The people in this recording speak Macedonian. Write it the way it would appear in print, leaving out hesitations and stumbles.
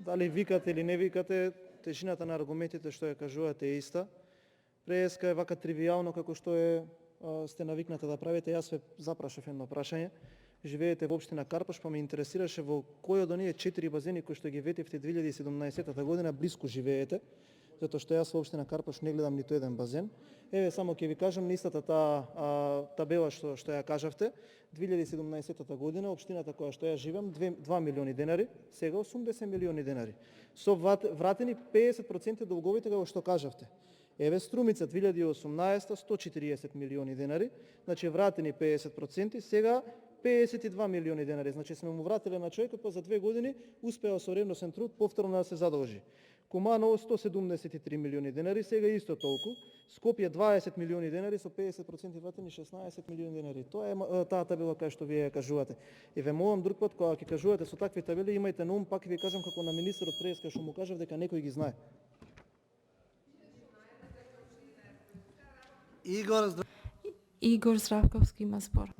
Дали викате или не викате, тежината на аргументите што ја кажувате е иста. Преска е вака тривијално како што сте навикнати да правите. Јас ве запрашав едно прашање. Живеете во општина Карпаш, па ме интересираше во кој од оние 4 базени кои што ги ветивте 2017 година блиску живеете, затоа што јас во општина Карпаш не гледам ниту еден базен. Еве само ќе ви кажам на истата таа табела што ја кажавте. 2017 година општината која што ја живеам 2 милиони денари, сега 80 милиони денари. Со вратени 50% долговите како што кажавте. Еве Струмица 2018 140 милиони денари, значи вратени 50%, сега 52 милиони денари. Значи сме му вратиле на човекот, па за 2 години успеа со ревносен труд повторно да се задолжи. Куманово 173 милиони денари, сега исто толку. Скопје 20 милиони денари со 50% вратени 16 милиони денари. Тоа е таа табела кај што вие ја кажувате. И ве молам друг пат кога ќе кажувате со такви табели, имајте на ум, пак ви кажам како на министерот преска што му кажав дека некој ги знае. Игор Здравковски има збор.